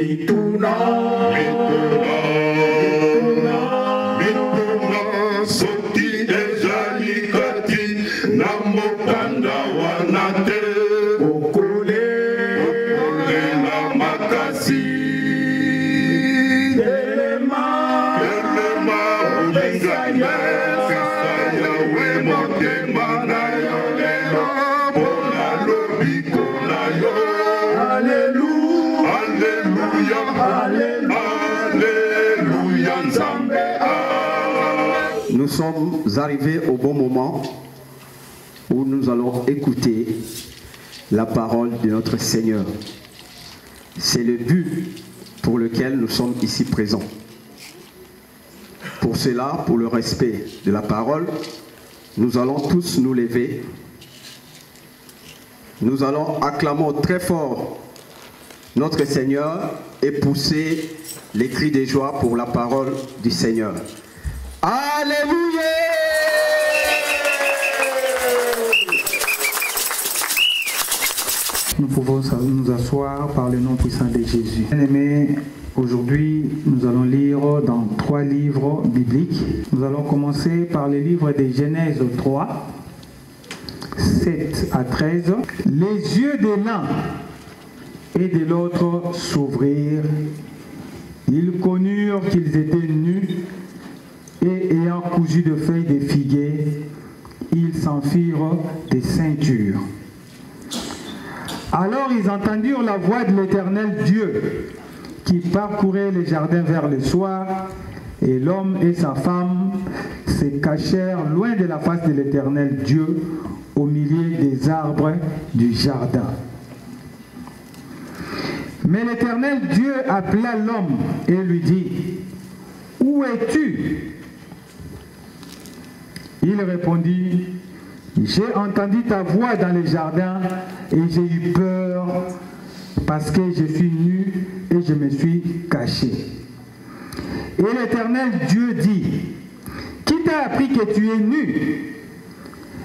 mituna soki ezali kati na mokanda wana te okolela makasi telema olinga yawe motema na yo lelo mpona lobiko na yo. Alléluia, Alléluia, Alléluia, Nzambe. Nous sommes arrivés au bon moment où nous allons écouter la parole de notre Seigneur. C'est le but pour lequel nous sommes ici présents. Pour cela, pour le respect de la parole, nous allons tous nous lever. Nous allons acclamer très fort notre Seigneur et pousser les cris de joie pour la parole du Seigneur. Alléluia! Nous pouvons nous asseoir par le nom puissant de Jésus. Bien-aimés, aujourd'hui, nous allons lire dans 3 livres bibliques. Nous allons commencer par le livre de Genèse 3, 7 à 13. Les yeux de l'un et de l'autre s'ouvrirent. Ils connurent qu'ils étaient nus et ayant cousu de feuilles de figuier, ils s'en firent des ceintures. Alors ils entendirent la voix de l'Éternel Dieu qui parcourait les jardins vers le soir, et l'homme et sa femme se cachèrent loin de la face de l'Éternel Dieu au milieu des arbres du jardin. Mais l'Éternel Dieu appela l'homme et lui dit, « Où es-tu » Il répondit, « J'ai entendu ta voix dans le jardin et j'ai eu peur parce que je suis nu et je me suis caché. » Et l'Éternel Dieu dit, « Qui t'a appris que tu es nu?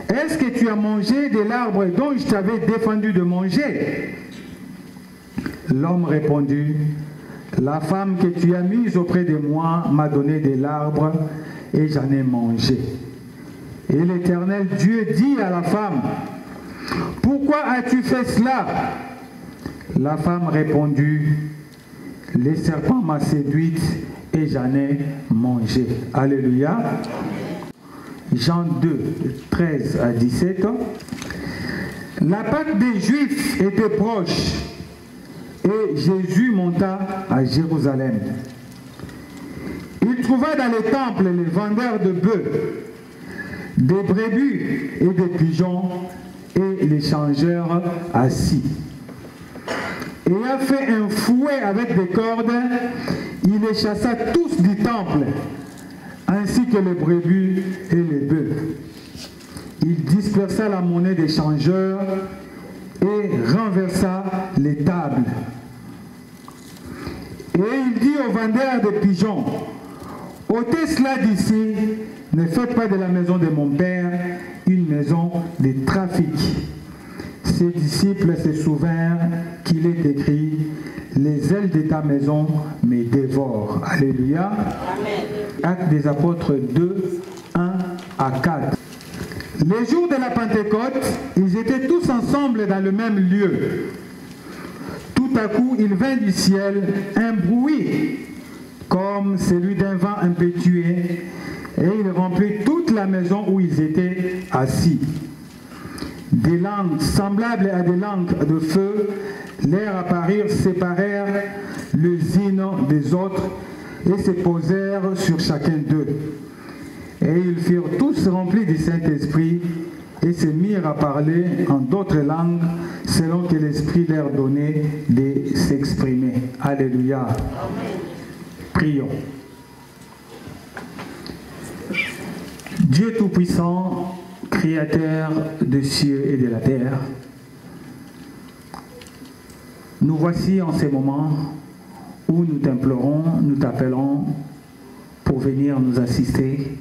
Est-ce que tu as mangé de l'arbre dont je t'avais défendu de manger ?» L'homme répondit, « La femme que tu as mise auprès de moi m'a donné de l'arbre et j'en ai mangé. » Et l'Éternel Dieu dit à la femme, « Pourquoi as-tu fait cela ?» La femme répondit, « Le serpent m'a séduite et j'en ai mangé. » Alléluia. Jean 2, 13 à 17. La Pâque des Juifs était proche et Jésus monta à Jérusalem. Il trouva dans les temples les vendeurs de bœufs, des brebis et des pigeons et les changeurs assis. Ayant fait un fouet avec des cordes, il les chassa tous du temple, ainsi que les brebis et les bœufs. Il dispersa la monnaie des changeurs et renversa les tables. Et il dit aux vendeurs de pigeons, « ôtez cela d'ici, ne faites pas de la maison de mon père une maison de trafic. » Ses disciples se souvinrent qu'il est écrit, « Les ailes de ta maison me dévorent. » Alléluia. Amen. Actes des apôtres 2, 1 à 4. Les jours de la Pentecôte, ils étaient tous ensemble dans le même lieu. Tout à coup, il vint du ciel un bruit, comme celui d'un vent impétueux, et il remplit toute la maison où ils étaient assis. Des langues semblables à des langues de feu leur apparurent, séparèrent les unes des autres et se posèrent sur chacun d'eux. Et ils furent tous remplis du Saint-Esprit et se mirent à parler en d'autres langues selon que l'Esprit leur donnait de s'exprimer. Alléluia. Amen. Prions. Dieu Tout-Puissant, Créateur des cieux et de la terre, nous voici en ces moments où nous t'implorons, nous t'appelons pour venir nous assister,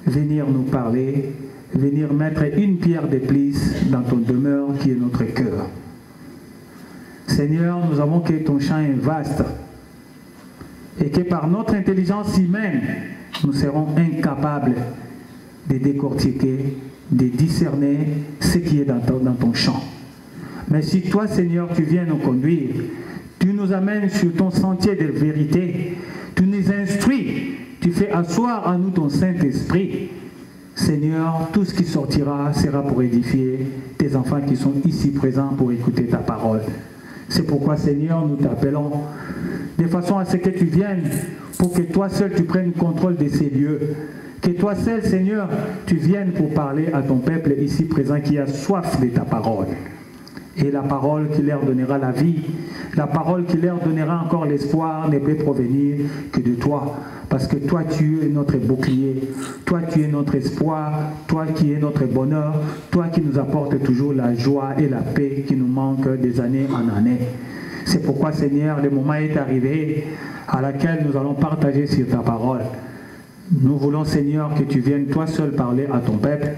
venir nous parler, venir mettre une pierre de plus dans ton demeure qui est notre cœur. Seigneur, nous avons que ton champ est vaste et que par notre intelligence humaine, nous serons incapables de décortiquer, de discerner ce qui est dans ton champ. Mais si toi, Seigneur, tu viens nous conduire, tu nous amènes sur ton sentier de vérité, tu nous instruis, tu fais asseoir en nous ton Saint-Esprit, Seigneur, tout ce qui sortira sera pour édifier tes enfants qui sont ici présents pour écouter ta parole. C'est pourquoi, Seigneur, nous t'appelons de façon à ce que tu viennes pour que toi seul tu prennes contrôle de ces lieux. Que toi seul, Seigneur, tu viennes pour parler à ton peuple ici présent qui a soif de ta parole. Et la parole qui leur donnera la vie, la parole qui leur donnera encore l'espoir ne peut provenir que de toi. Parce que toi, tu es notre bouclier, toi, tu es notre espoir, toi qui es notre bonheur, toi qui nous apportes toujours la joie et la paix qui nous manquent des années en année. C'est pourquoi, Seigneur, le moment est arrivé à laquelle nous allons partager sur ta parole. Nous voulons, Seigneur, que tu viennes toi seul parler à ton peuple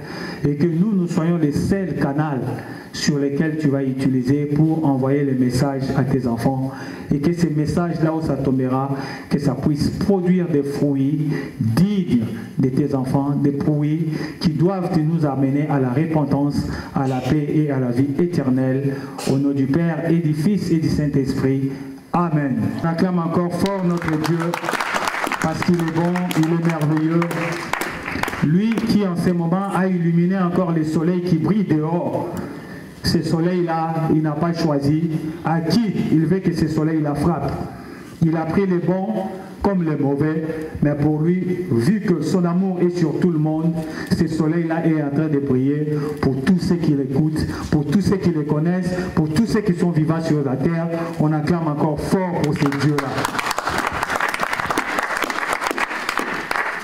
et que nous soyons les seuls canaux sur lesquels tu vas utiliser pour envoyer les messages à tes enfants et que ces messages, là où ça tombera, que ça puisse produire des fruits dignes de tes enfants, des fruits qui doivent nous amener à la repentance, à la paix et à la vie éternelle. Au nom du Père et du Fils et du Saint-Esprit. Amen. On acclame encore fort notre Dieu parce qu'il est bon, il est merveilleux. Lui qui en ce moment a illuminé encore le soleil qui brille dehors. Ce soleil-là, il n'a pas choisi à qui il veut que ce soleil-là frappe. Il a pris les bons comme les mauvais, mais pour lui, vu que son amour est sur tout le monde, ce soleil-là est en train de briller pour tous ceux qui l'écoutent, pour tous ceux qui le connaissent, pour tous ceux qui sont vivants sur la terre. On acclame encore fort pour ce Dieu-là.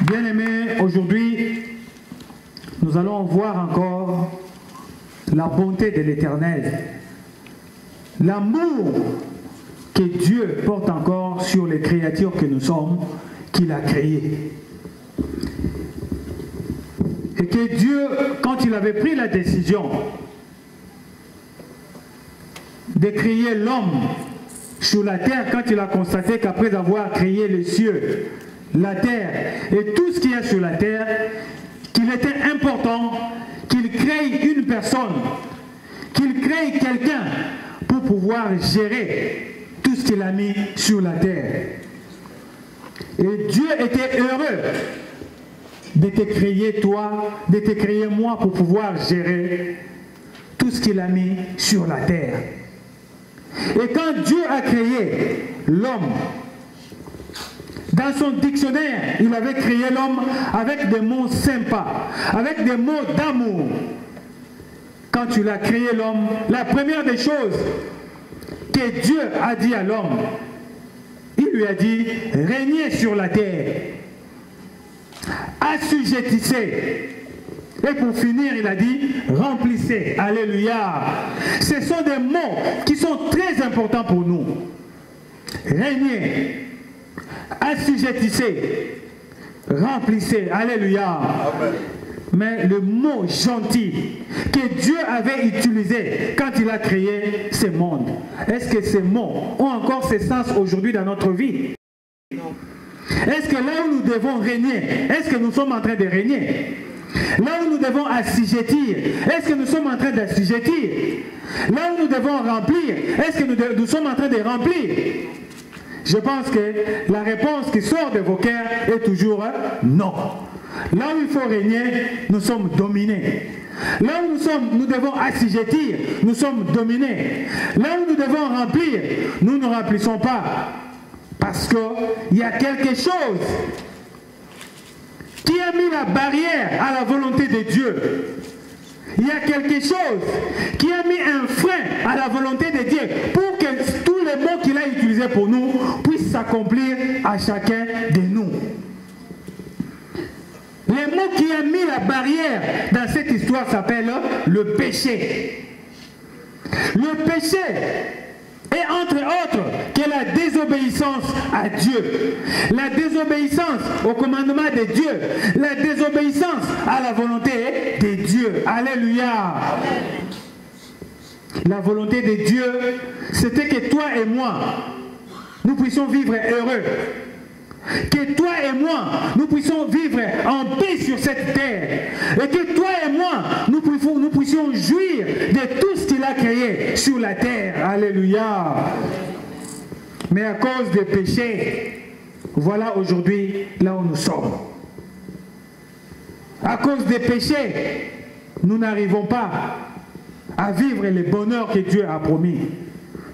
Bien-aimés, aujourd'hui, nous allons voir encore la bonté de l'Éternel, l'amour que Dieu porte encore sur les créatures que nous sommes, qu'il a créées. Et que Dieu, quand il avait pris la décision de créer l'homme sur la terre, quand il a constaté qu'après avoir créé les cieux, la terre et tout ce qu'il y a sur la terre, qu'il était important qu'il crée une personne, qu'il crée quelqu'un pour pouvoir gérer tout ce qu'il a mis sur la terre. Et Dieu était heureux de te créer toi, de te créer moi pour pouvoir gérer tout ce qu'il a mis sur la terre. Et quand Dieu a créé l'homme, dans son dictionnaire, il avait créé l'homme avec des mots sympas, avec des mots d'amour. Quand tu l'as créé l'homme, la première des choses que Dieu a dit à l'homme, il lui a dit, régnez sur la terre, assujettissez. Et pour finir, il a dit, remplissez. Alléluia. Ce sont des mots qui sont très importants pour nous. Régnez. Assujettissez, remplissez, alléluia. Amen. Mais le mot gentil que Dieu avait utilisé quand il a créé ce monde, est-ce que ces mots ont encore ce sens aujourd'hui dans notre vie? Est-ce que là où nous devons régner, est-ce que nous sommes en train de régner? Là où nous devons assujettir, est-ce que nous sommes en train d'assujettir? Là où nous devons remplir, est-ce que nous sommes en train de remplir? Je pense que la réponse qui sort de vos cœurs est toujours non. Là où il faut régner, nous sommes dominés. Là où nous devons assujettir, nous sommes dominés. Là où nous devons remplir, nous ne remplissons pas. Parce qu'il y a quelque chose qui a mis la barrière à la volonté de Dieu. Il y a quelque chose qui a mis un frein à la volonté de Dieu pour que tous les mots qu'il a utilisés pour nous puissent s'accomplir à chacun de nous. Le mot qui a mis la barrière dans cette histoire s'appelle le péché. Le péché est entre autres que la désobéissance à Dieu, la désobéissance au commandement de Dieu, la désobéissance à la volonté de Dieu. Alléluia. La volonté de Dieu, c'était que toi et moi, nous puissions vivre heureux. Que toi et moi, nous puissions vivre en paix sur cette terre. Et que toi et moi, nous puissions jouir de tout ce qu'il a créé sur la terre. Alléluia. Mais à cause des péchés, voilà aujourd'hui là où nous sommes. À cause des péchés, nous n'arrivons pas à vivre le bonheur que Dieu a promis.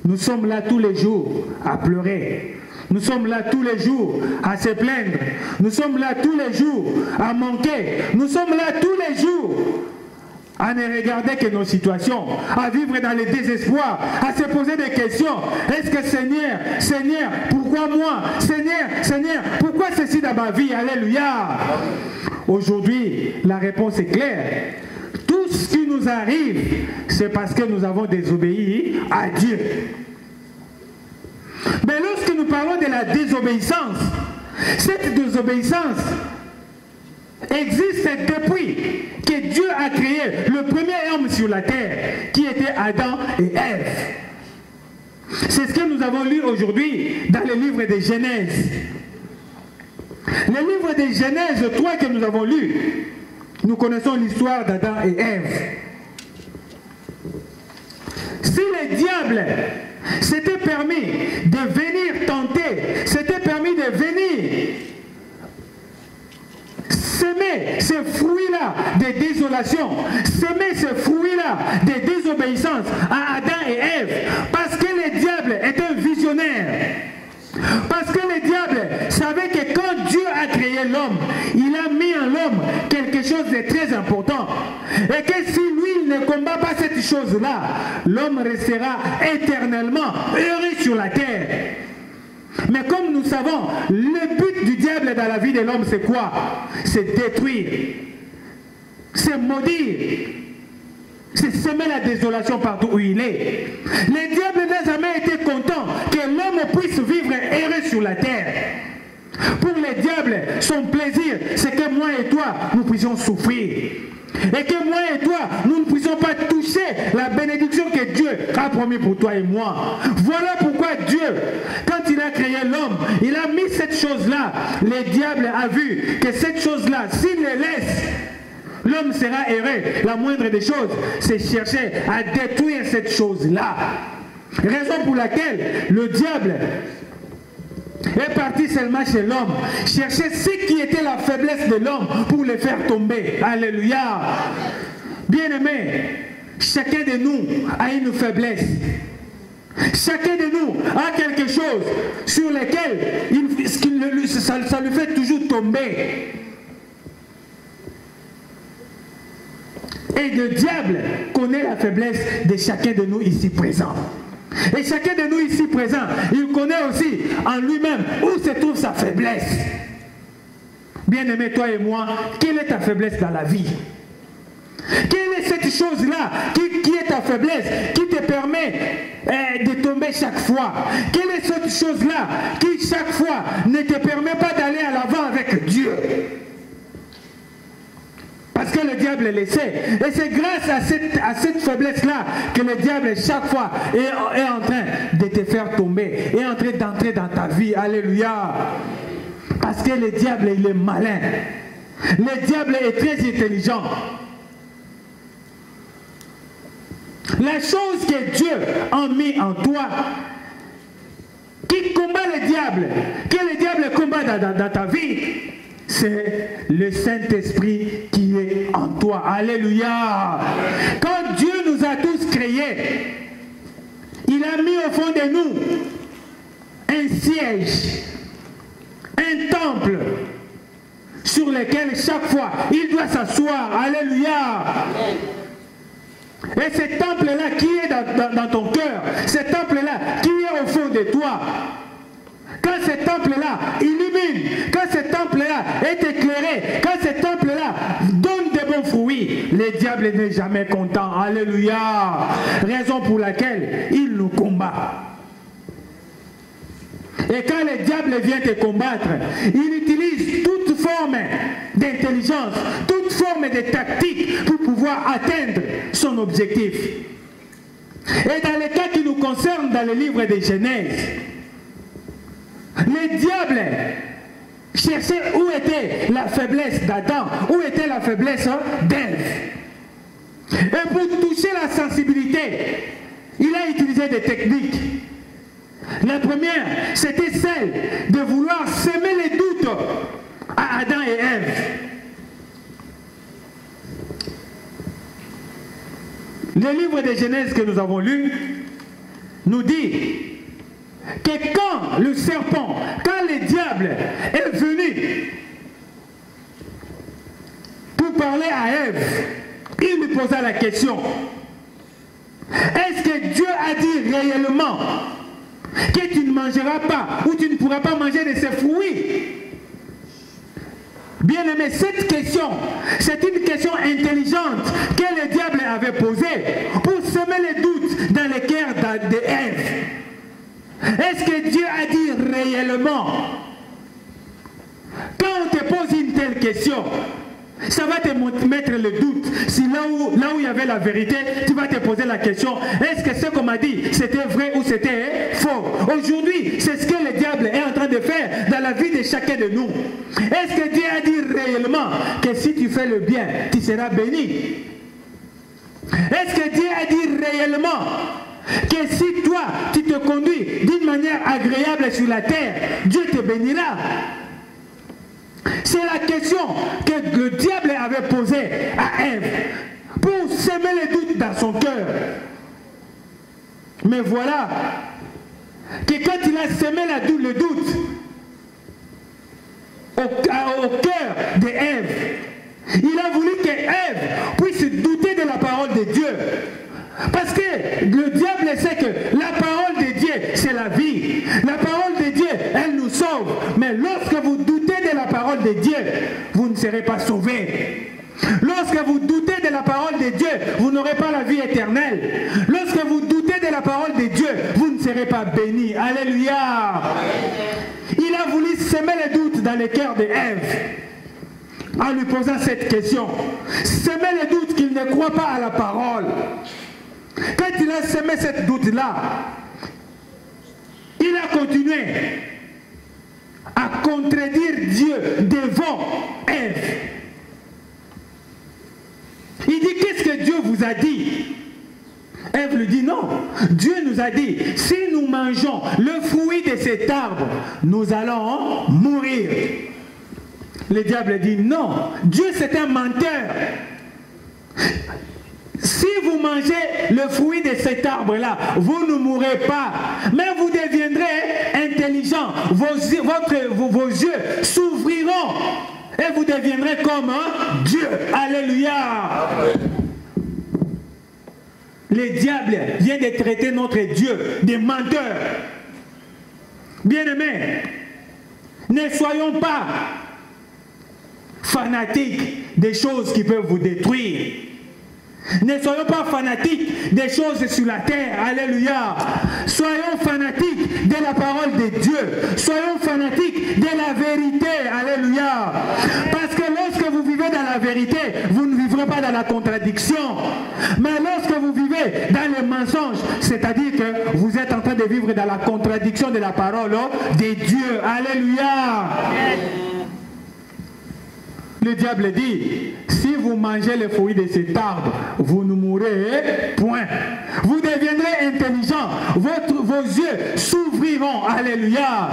Nous sommes là tous les jours à pleurer. Nous sommes là tous les jours à se plaindre. Nous sommes là tous les jours à manquer. Nous sommes là tous les jours à ne regarder que nos situations, à vivre dans le désespoir, à se poser des questions. Est-ce que Seigneur, pourquoi moi? Seigneur, pourquoi ceci dans ma vie? Alléluia. Aujourd'hui, la réponse est claire. Tout ce qui nous arrive, c'est parce que nous avons désobéi à Dieu. Mais lorsque nous parlons de la désobéissance, cette désobéissance existe depuis que Dieu a créé le premier homme sur la terre, qui était Adam et Ève. C'est ce que nous avons lu aujourd'hui dans le livre de Genèse. Le livre de Genèse 3 que nous avons lu, nous connaissons l'histoire d'Adam et Ève. Si le diable s'était permis de venir tenter, s'était permis de venir s'aimer ces fruits-là de désolation, s'aimer ces fruits-là de désobéissance à Adam et Ève, parce que le diable est un visionnaire. Parce que le diable savait que quand Dieu a créé l'homme, il a mis en l'homme quelque chose de très important. Et que si lui ne combat pas cette chose-là, l'homme restera éternellement heureux sur la terre. Mais comme nous savons, le but du diable dans la vie de l'homme, c'est quoi? C'est détruire, c'est maudire, c'est semer la désolation partout où il est. Le diable n'a jamais été content que l'homme puisse vivre heureux sur la terre. Pour le diable, son plaisir, c'est que moi et toi, nous puissions souffrir. Et que moi et toi, nous ne puissions pas toucher la bénédiction que Dieu a promis pour toi et moi. Voilà pourquoi Dieu, quand il a créé l'homme, il a mis cette chose-là. Le diable a vu que cette chose-là, s'il le laisse, l'homme sera heureux. La moindre des choses, c'est chercher à détruire cette chose-là. Raison pour laquelle le diable est parti seulement chez l'homme, chercher ce qui était la faiblesse de l'homme pour le faire tomber. Alléluia. Bien-aimés, chacun de nous a une faiblesse. Chacun de nous a quelque chose sur lequel ça lui fait toujours tomber. Et le diable connaît la faiblesse de chacun de nous ici présents. Et chacun de nous ici présents, il connaît aussi en lui-même où se trouve sa faiblesse. Bien-aimé, toi et moi, quelle est ta faiblesse dans la vie? Quelle est cette chose-là qui est ta faiblesse, qui te permet de tomber chaque fois? Quelle est cette chose-là qui chaque fois ne te permet pas d'aller à l'avant avec Dieu? Parce que le diable le sait. Et c'est grâce à cette faiblesse-là que le diable, chaque fois, est en train de te faire tomber, est en train d'entrer dans ta vie. Alléluia. Parce que le diable, il est malin. Le diable est très intelligent. La chose que Dieu a mis en toi, qui combat le diable, que le diable combat dans ta vie, c'est le Saint-Esprit qui est en toi. Alléluia. Quand Dieu nous a tous créés, il a mis au fond de nous un siège, un temple sur lequel chaque fois il doit s'asseoir. Alléluia. Et ce temple-là qui est dans ton cœur, ce temple-là qui est au fond de toi, quand ce temple-là illumine, quand ce temple-là est éclairé, quand ce temple-là donne de bons fruits, le diable n'est jamais content. Alléluia. Raison pour laquelle il nous combat. Et quand le diable vient te combattre, il utilise toute forme d'intelligence, toute forme de tactique pour pouvoir atteindre son objectif. Et dans le cas qui nous concerne dans le livre de Genèse, le diable chercher où était la faiblesse d'Adam, où était la faiblesse d'Ève. Et pour toucher la sensibilité, il a utilisé des techniques. La première, c'était celle de vouloir semer les doutes à Adam et Ève. Le livre de Genèse que nous avons lu nous dit que quand le serpent, quand le diable est venu pour parler à Ève, il lui posa la question: est-ce que Dieu a dit réellement que tu ne mangeras pas ou tu ne pourras pas manger de ces fruits? Bien aimé, cette question, c'est une question intelligente que le diable avait posée pour semer les doutes dans le cœur d'Ève. Est-ce que Dieu a dit réellement? Quand on te pose une telle question, ça va te mettre le doute. Si là où il y avait la vérité, tu vas te poser la question: est-ce que ce qu'on m'a dit, c'était vrai ou c'était faux? Aujourd'hui, c'est ce que le diable est en train de faire dans la vie de chacun de nous. Est-ce que Dieu a dit réellement que si tu fais le bien, tu seras béni? Est-ce que Dieu a dit réellement que si toi, tu te conduis d'une manière agréable sur la terre, Dieu te bénira? C'est la question que le diable avait posée à Ève pour semer les doutes dans son cœur. Mais voilà que quand il a semé le doute au cœur d'Ève, il a voulu que Ève puisse douter de la parole de Dieu. Parce que le diable sait que la parole de Dieu, c'est la vie. La parole de Dieu, elle nous sauve. Mais lorsque vous doutez de la parole de Dieu, vous ne serez pas sauvés. Lorsque vous doutez de la parole de Dieu, vous n'aurez pas la vie éternelle. Lorsque vous doutez de la parole de Dieu, vous ne serez pas bénis. Alléluia. Il a voulu semer les doutes dans le cœur d'Ève en lui posant cette question. Semer les doutes qu'il ne croit pas à la parole. Quand il a semé cette doute-là, il a continué à contredire Dieu devant Ève. Il dit: qu'est-ce que Dieu vous a dit? Ève lui dit: non, Dieu nous a dit, si nous mangeons le fruit de cet arbre, nous allons mourir. Le diable dit: non, Dieu c'est un menteur. Si vous mangez le fruit de cet arbre-là, vous ne mourrez pas, mais vous deviendrez intelligent. Vos yeux s'ouvriront et vous deviendrez comme Dieu. Alléluia. Le diable vient de traiter notre Dieu de menteur. Bien-aimés, ne soyons pas fanatiques des choses qui peuvent vous détruire. Ne soyons pas fanatiques des choses sur la terre. Alléluia. Soyons fanatiques de la parole de Dieu. Soyons fanatiques de la vérité. Alléluia. Parce que lorsque vous vivez dans la vérité, vous ne vivrez pas dans la contradiction. Mais lorsque vous vivez dans le mensonge, c'est-à-dire que vous êtes en train de vivre dans la contradiction de la parole de Dieu. Alléluia. Le diable dit: si vous mangez les fruits de cet arbre, vous ne mourrez point. Vous deviendrez intelligents. Vos yeux s'ouvriront. Alléluia.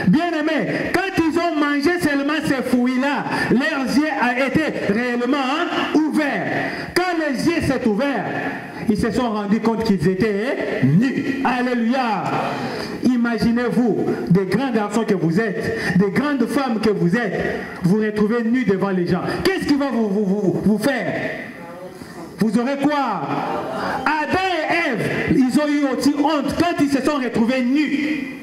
Bien-aimés, quand ils ont mangé seulement ces fruits-là, leurs yeux ont été réellement ouverts. Quand les yeux s'est ouverts, ils se sont rendus compte qu'ils étaient nus. Alléluia. Imaginez-vous, des grands garçons que vous êtes, des grandes femmes que vous êtes, vous retrouvez nus devant les gens. Qu'est-ce qui va vous faire? Vous aurez quoi? Adam et Ève, ils ont eu aussi honte quand ils se sont retrouvés nus.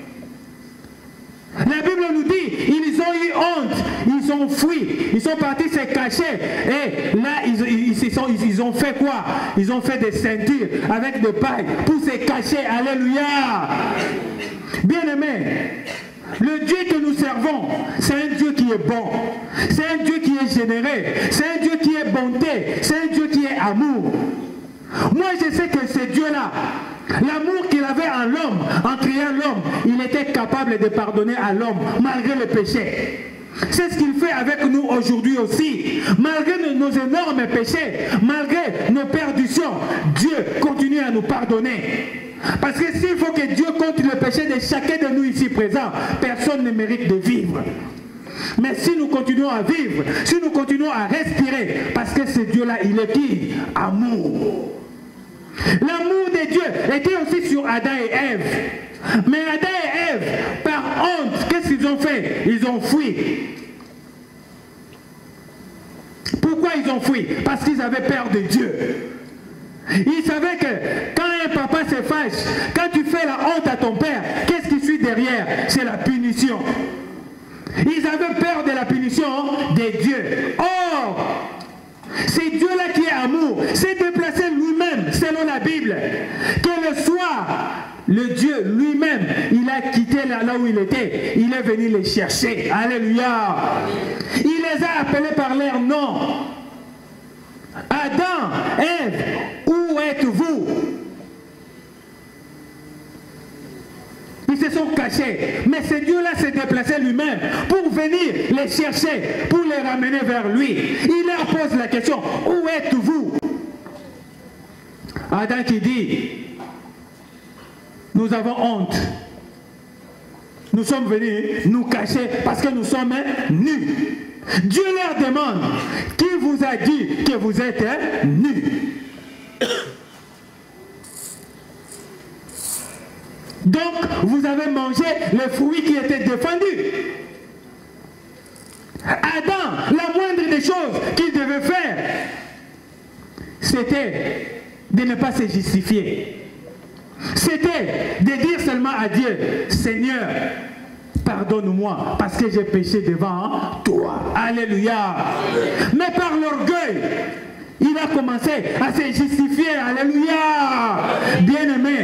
La Bible nous dit, ils ont eu honte, ils ont fui, ils sont partis se cacher. Et là, ils ont fait quoi? Ils ont fait des ceintures avec des pailles pour se cacher. Alléluia. Bien-aimés, le Dieu que nous servons, c'est un Dieu qui est bon, c'est un Dieu qui est généreux, c'est un Dieu qui est bonté, c'est un Dieu qui est amour. Moi, je sais que ce Dieu-là, l'amour qu'il avait en l'homme, en créant l'homme, il était capable de pardonner à l'homme malgré le péché. C'est ce qu'il fait avec nous aujourd'hui aussi. Malgré nos énormes péchés, malgré nos perditions, Dieu continue à nous pardonner. Parce que s'il faut que Dieu compte le péché de chacun de nous ici présents, personne ne mérite de vivre. Mais si nous continuons à vivre, si nous continuons à respirer, parce que ce Dieu-là, il est qui? Amour. L'amour de Dieu était aussi sur Adam et Ève. Mais Adam et Ève, par honte, qu'est-ce qu'ils ont fait? Ils ont fui. Pourquoi ils ont fui? Parce qu'ils avaient peur de Dieu. Ils savaient que quand un papa se fâche, quand tu fais la honte à ton père, qu'est-ce qui suit derrière? C'est la punition. Ils avaient peur de la punition de Dieu. Or, c'est Dieu-là qui est amour, s'est déplacé lui-même, selon la Bible, que le soir, le Dieu lui-même, il a quitté là où il était, il est venu les chercher. Alléluia. Il les a appelés par leur nom. Adam, Ève, où êtes-vous? Ils se sont cachés. Mais ce Dieu-là s'est déplacé lui-même pour venir les chercher, pour les ramener vers lui. Il leur pose la question, où êtes-vous? Adam qui dit, nous avons honte. Nous sommes venus nous cacher parce que nous sommes nus. Dieu leur demande, qui vous a dit que vous êtes nus? Donc, vous avez mangé les fruits qui étaient défendus. Adam, la moindre des choses qu'il devait faire, c'était de ne pas se justifier. C'était de dire seulement à Dieu, Seigneur, pardonne-moi parce que j'ai péché devant toi. Alléluia. Mais par l'orgueil, il a commencé à se justifier. Alléluia. Bien-aimé,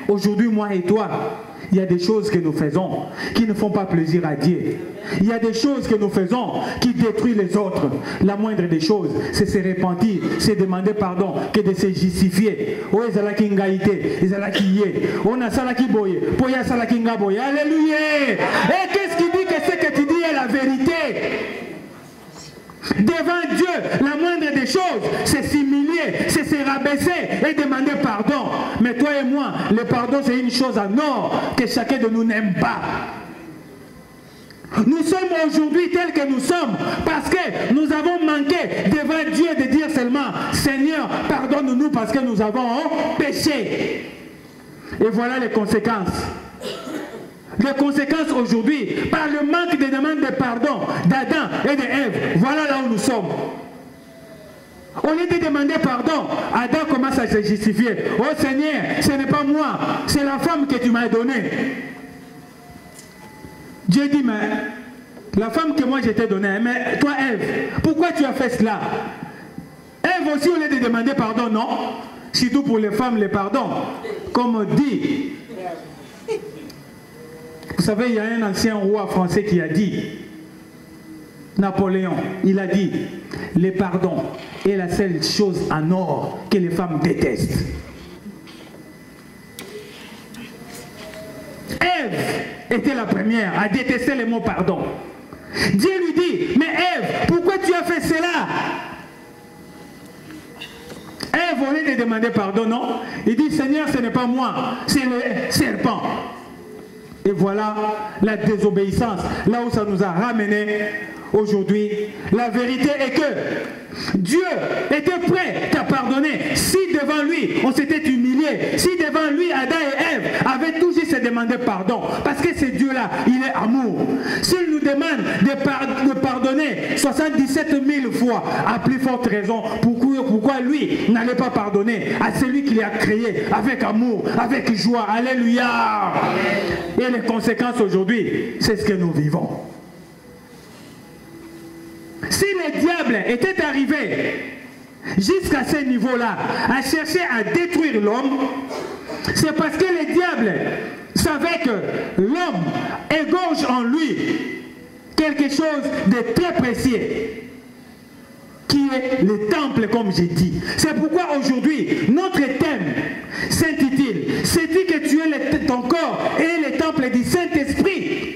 aujourd'hui, moi et toi, il y a des choses que nous faisons qui ne font pas plaisir à Dieu. Il y a des choses que nous faisons qui détruisent les autres. La moindre des choses, c'est se repentir, c'est demander pardon, que de se justifier. Oh, ils ont la kingaïté, ils ont la kiye. On a ça la kiboye, poya ça la kingaboye. Alléluia. Et qu'est-ce qui dit que ce que tu dis est la vérité? Devant Dieu, la moindre des choses, c'est s'humilier, c'est se rabaisser et demander pardon. Mais toi et moi, le pardon, c'est une chose en or que chacun de nous n'aime pas. Nous sommes aujourd'hui tels que nous sommes parce que nous avons manqué devant Dieu de dire seulement, Seigneur, pardonne-nous parce que nous avons péché. Et voilà les conséquences. Les conséquences aujourd'hui, par le manque de demande de pardon d'Adam et d'Ève, voilà là où nous sommes. Au lieu de demander pardon, Adam commence à se justifier. Oh Seigneur, ce n'est pas moi, c'est la femme que tu m'as donnée. Dieu dit, mais la femme que moi je t'ai donnée, mais toi Ève, pourquoi tu as fait cela? Ève aussi, au lieu de demander pardon, non. Surtout pour les femmes, le pardon. Comme on dit. Vous savez, il y a un ancien roi français qui a dit, Napoléon, il a dit, le pardon est la seule chose en or que les femmes détestent. Ève était la première à détester le mot pardon. Dieu lui dit, mais Ève, pourquoi tu as fait cela? Ève voulait de demander pardon, non? Il dit, Seigneur, ce n'est pas moi, c'est le serpent. Et voilà la désobéissance, là où ça nous a ramené aujourd'hui. La vérité est que Dieu était prêt à pardonner si devant lui on s'était humilié, si devant lui Adam et Ève avaient toujours se demandé pardon. Parce que ce Dieu-là, il est amour. S'il nous demande de pardonner 77 000 fois, à plus forte raison, pourquoi lui n'allait pas pardonner à celui qui l'a créé avec amour, avec joie. Alléluia. Et les conséquences aujourd'hui, c'est ce que nous vivons. Si le diable était arrivé jusqu'à ce niveau-là, à chercher à détruire l'homme, c'est parce que le diable savait que l'homme égorge en lui quelque chose de très précieux, qui est le temple, comme j'ai dit. C'est pourquoi aujourd'hui, notre thème s'intitule « C'est-tu que tu es ton corps et le temple du Saint-Esprit ?»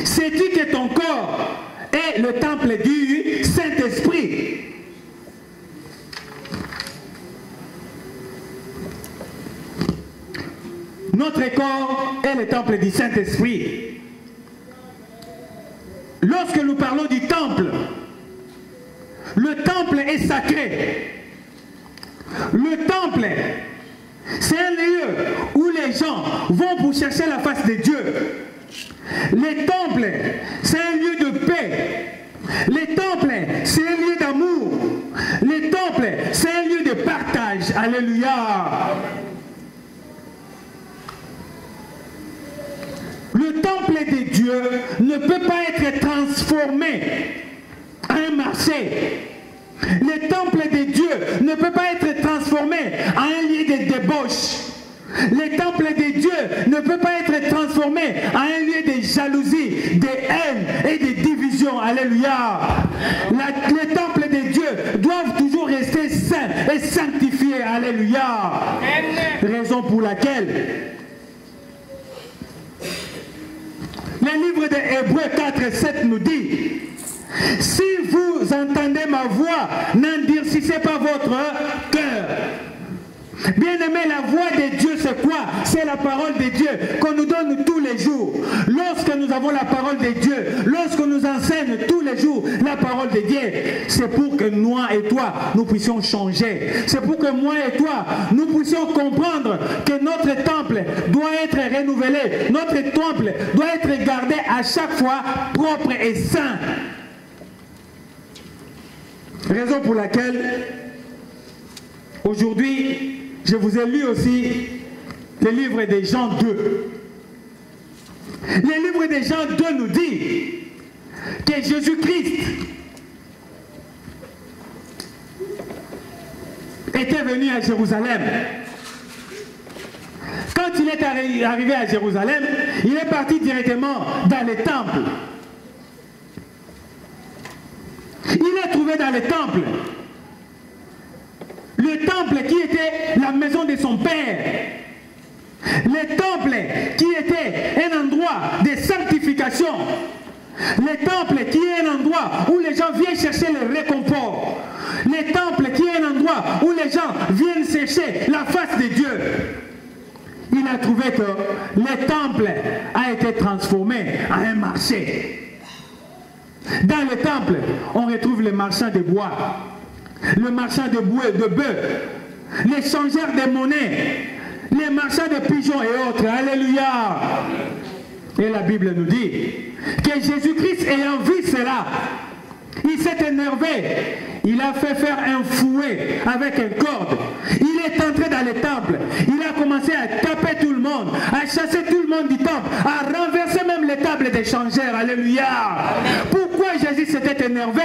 sais-tu que ton corps est le temple du Saint-Esprit? Notre corps est le temple du Saint-Esprit. Lorsque nous parlons du temple, le temple est sacré. Le temple, c'est un lieu où les gens vont pour chercher la face de Dieu. Le temple, c'est un lieu de paix. Le temple, c'est un lieu d'amour. Le temple, c'est un lieu de partage. Alléluia. Le temple de Dieu ne peut pas être transformé en un marché. Le temple de Dieu ne peut pas être transformé en un lieu de débauche. Le temple de Dieu ne peut pas être transformé en un lieu de jalousie, de haine et de division. Alléluia. Les temples de Dieu doivent toujours rester saints et sanctifiés. Alléluia. Raison pour laquelle le livre de Hébreux 4:7 nous dit: si vous entendez ma voix, n'endurcissez pas votre cœur. Bien-aimé, la voix de Dieu, c'est quoi? C'est la parole de Dieu qu'on nous donne tous les jours. Lorsque nous avons la parole de Dieu, lorsque nous enseigne tous les jours la parole de Dieu, c'est pour que moi et toi, nous puissions changer. C'est pour que moi et toi, nous puissions comprendre que notre temple doit être renouvelé. Notre temple doit être gardé à chaque fois propre et saint. Raison pour laquelle, aujourd'hui, je vous ai lu aussi le livre de Jean 2. Le livre de Jean 2 nous dit que Jésus-Christ était venu à Jérusalem. Quand il est arrivé à Jérusalem, il est parti directement dans le temple. Il est trouvé dans le temple. Le temple qui était la maison de son père. Le temple qui était un endroit de sanctification. Le temple qui est un endroit où les gens viennent chercher le réconfort. Le temple qui est un endroit où les gens viennent chercher la face de Dieu. Il a trouvé que le temple a été transformé en un marché. Dans le temple, on retrouve les marchands de bois, le marchand de bœufs, les changeurs de monnaie, les marchands de pigeons et autres. Alléluia. Et la Bible nous dit que Jésus-Christ, ayant vu cela, il s'est énervé. Il a fait faire un fouet avec une corde. Il est entré dans le temple. Il a commencé à taper tout le monde, à chasser tout le monde du temple, à renverser même les tables des changeurs. Alléluia. Pourquoi Jésus s'était énervé?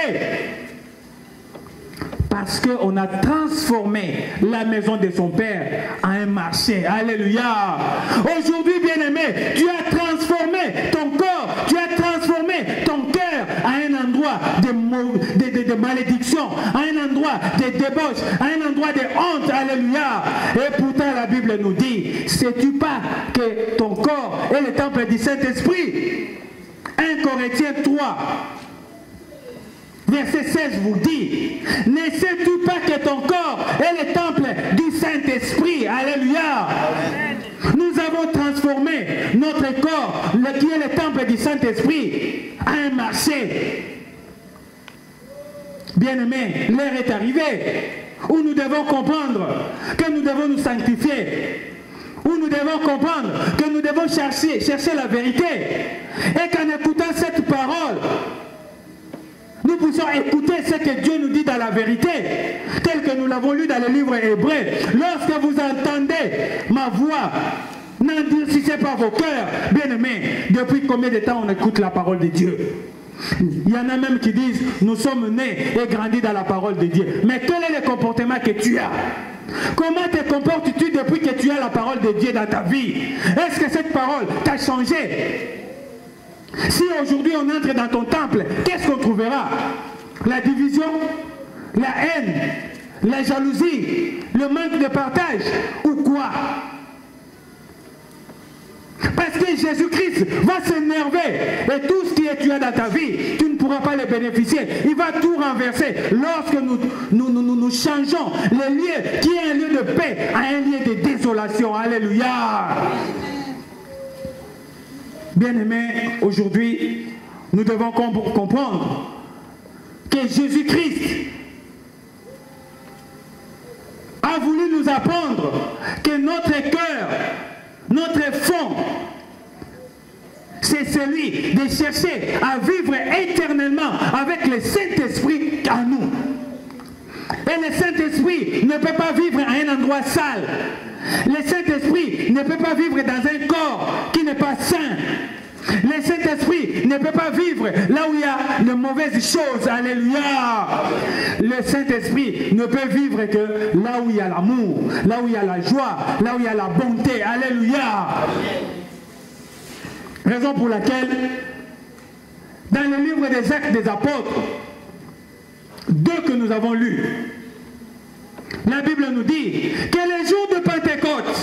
Parce qu'on a transformé la maison de son père en un marché. Alléluia. Aujourd'hui, bien-aimé, tu as transformé ton corps, tu as transformé ton cœur à un endroit de malédiction, à un endroit de débauche, à un endroit de honte. Alléluia. Et pourtant, la Bible nous dit, sais-tu pas que ton corps est le temple du Saint-Esprit? 1 Corinthiens 3. Verset 16 vous dit, ne sais-tu pas que ton corps est le temple du Saint-Esprit? Alléluia. Nous avons transformé notre corps, qui est le temple du Saint-Esprit, en un marché. Bien-aimés, l'heure est arrivée où nous devons comprendre que nous devons nous sanctifier, où nous devons comprendre que nous devons chercher la vérité, et qu'en écoutant cette parole, nous puissions écouter ce que Dieu nous dit dans la vérité, tel que nous l'avons lu dans le livre hébreu. Lorsque vous entendez ma voix, n'endurcissez pas vos cœurs. Bien-aimés, depuis combien de temps on écoute la parole de Dieu? Il y en a même qui disent, nous sommes nés et grandis dans la parole de Dieu. Mais quel est le comportement que tu as? Comment te comportes-tu depuis que tu as la parole de Dieu dans ta vie? Est-ce que cette parole t'a changé? Si aujourd'hui on entre dans ton temple, qu'est-ce qu'on trouvera? La division, la haine, la jalousie, le manque de partage ou quoi? Parce que Et Jésus-Christ va s'énerver. Et tout ce que tu as dans ta vie, tu ne pourras pas les bénéficier. Il va tout renverser lorsque nous changeons le lieu qui est un lieu de paix à un lieu de désolation. Alléluia. Bien-aimés, aujourd'hui, nous devons comprendre que Jésus-Christ a voulu nous apprendre que notre cœur, notre fond, c'est celui de chercher à vivre éternellement avec le Saint-Esprit en nous. Et le Saint-Esprit ne peut pas vivre à un endroit sale. Le Saint-Esprit ne peut pas vivre dans un corps qui n'est pas sain. Le Saint-Esprit ne peut pas vivre là où il y a de mauvaises choses. Alléluia. Le Saint-Esprit ne peut vivre que là où il y a l'amour, là où il y a la joie, là où il y a la bonté. Alléluia. Raison pour laquelle, dans le livre des Actes des Apôtres, 2 que nous avons lus, la Bible nous dit que le jour de Pentecôte,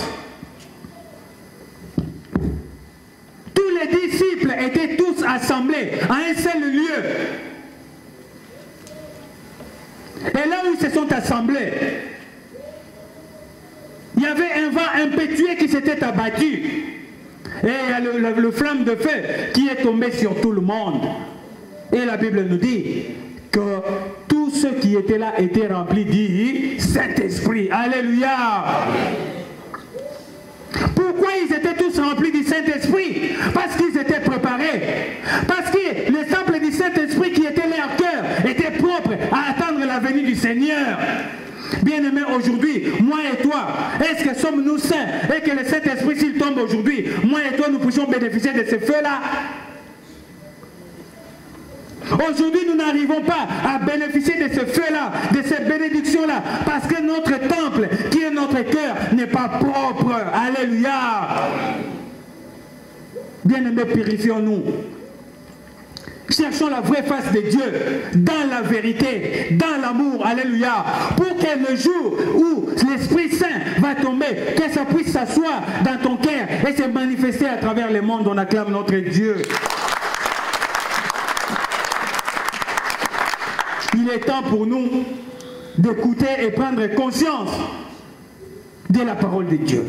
tous les disciples étaient tous assemblés à un seul lieu. Et là où ils se sont assemblés, il y avait un vent impétueux qui s'était abattu. Et il y a le flamme de feu qui est tombé sur tout le monde. Et la Bible nous dit que tous ceux qui étaient là étaient remplis du Saint-Esprit. Alléluia. Pourquoi ils étaient tous remplis du Saint-Esprit? Parce qu'ils étaient préparés. Parce que le temple du Saint-Esprit qui était leur cœur était propre à attendre la venue du Seigneur. Bien-aimés, aujourd'hui, moi et toi, est-ce que sommes-nous saints et que le Saint-Esprit, s'il tombe aujourd'hui, moi et toi, nous puissions bénéficier de ce feu-là? Aujourd'hui, nous n'arrivons pas à bénéficier de ce feu-là, de cette bénédiction-là, parce que notre temple, qui est notre cœur, n'est pas propre. Alléluia. Bien-aimés, purifions-nous. Cherchons la vraie face de Dieu dans la vérité, dans l'amour, alléluia, pour que le jour où l'Esprit Saint va tomber, que ça puisse s'asseoir dans ton cœur et se manifester à travers le monde. On acclame notre Dieu. Il est temps pour nous d'écouter et prendre conscience de la parole de Dieu.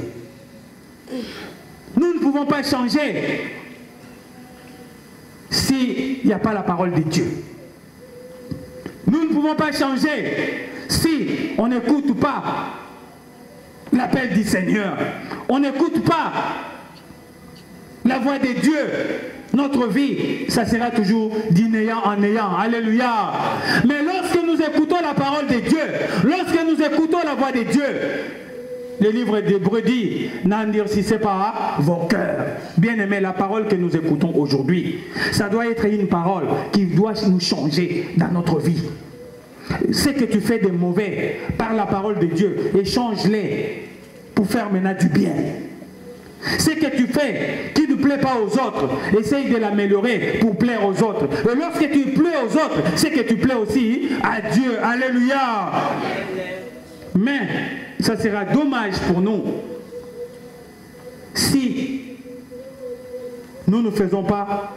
Nous ne pouvons pas changer s'il n'y a pas la parole de Dieu. Nous ne pouvons pas changer si on n'écoute pas l'appel du Seigneur. On n'écoute pas la voix de Dieu. Notre vie, ça sera toujours du néant en néant. Alléluia. Mais lorsque nous écoutons la parole de Dieu, lorsque nous écoutons la voix de Dieu, le livre d'Hébreux dit, n'endurcissez pas vos cœurs. Bien aimé, la parole que nous écoutons aujourd'hui, ça doit être une parole qui doit nous changer dans notre vie. Ce que tu fais de mauvais par la parole de Dieu, échange-les pour faire maintenant du bien. Ce que tu fais qui ne plaît pas aux autres, essaye de l'améliorer pour plaire aux autres. Et lorsque tu plais aux autres, c'est que tu plais aussi à Dieu. Alléluia. Mais ça sera dommage pour nous si nous ne faisons pas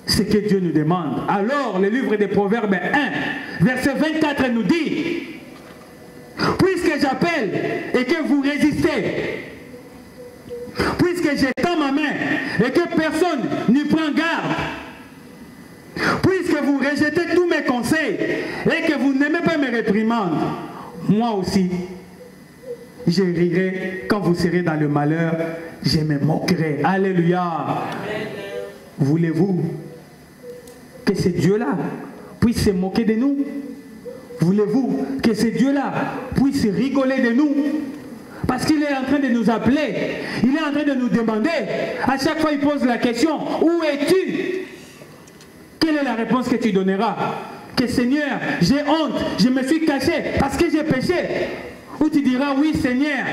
ce que Dieu nous demande. Alors, le livre des Proverbes 1, verset 24 nous dit, puisque j'appelle et que vous résistez, puisque j'étends ma main et que personne n'y prend garde, puisque vous rejetez tous mes conseils et que vous n'aimez pas mes réprimandes, moi aussi, je rirai quand vous serez dans le malheur, je me moquerai. Alléluia. Voulez-vous que ce Dieu-là puisse se moquer de nous? Voulez-vous que ce Dieu-là puisse rigoler de nous? Parce qu'il est en train de nous appeler, il est en train de nous demander, à chaque fois il pose la question, où es-tu? Quelle est la réponse que tu donneras? Que Seigneur, j'ai honte, je me suis caché parce que j'ai péché. Ou tu diras, oui Seigneur,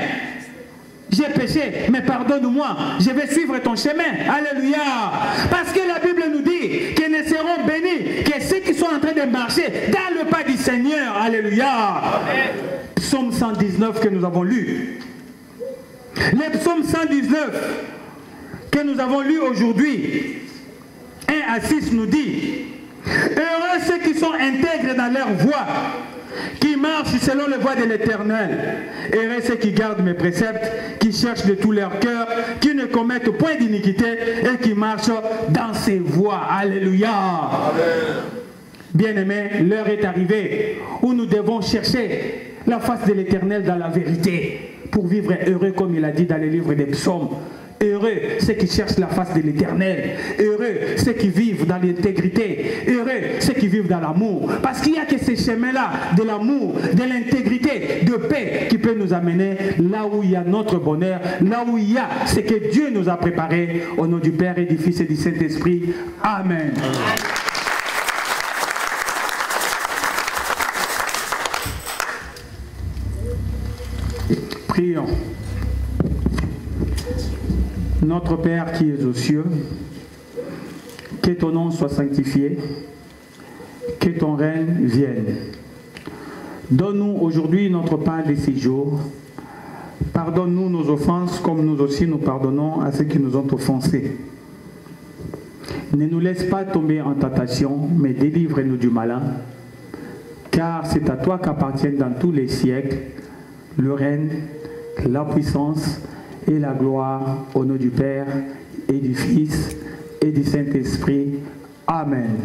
j'ai péché, mais pardonne-moi, je vais suivre ton chemin. Alléluia. Parce que la Bible nous dit que ne seront bénis que ceux qui sont en train de marcher dans le pas du Seigneur. Alléluia. Psaume 119 que nous avons lu. Le psaume 119, que nous avons lu aujourd'hui, 1 à 6 nous dit, heureux ceux qui sont intègres dans leur voie, qui marchent selon les voies de l'Éternel. Heureux ceux qui gardent mes préceptes, qui cherchent de tout leur cœur, qui ne commettent point d'iniquité et qui marchent dans ses voies. Alléluia. Bien-aimés, l'heure est arrivée où nous devons chercher la face de l'Éternel dans la vérité pour vivre heureux comme il a dit dans les livres des psaumes. Heureux ceux qui cherchent la face de l'Éternel. Heureux ceux qui vivent dans l'intégrité. Heureux ceux qui vivent dans l'amour. Parce qu'il n'y a que ces chemins-là de l'amour, de l'intégrité, de paix qui peut nous amener là où il y a notre bonheur, là où il y a ce que Dieu nous a préparé. Au nom du Père et du Fils et du Saint-Esprit. Amen. Prions. Notre Père qui es aux cieux, que ton nom soit sanctifié, que ton règne vienne. Donne-nous aujourd'hui notre pain de ces jours. Pardonne-nous nos offenses comme nous aussi nous pardonnons à ceux qui nous ont offensés. Ne nous laisse pas tomber en tentation, mais délivre-nous du malin, car c'est à toi qu'appartiennent dans tous les siècles le règne, la puissance et la gloire au nom du Père et du Fils et du Saint-Esprit. Amen.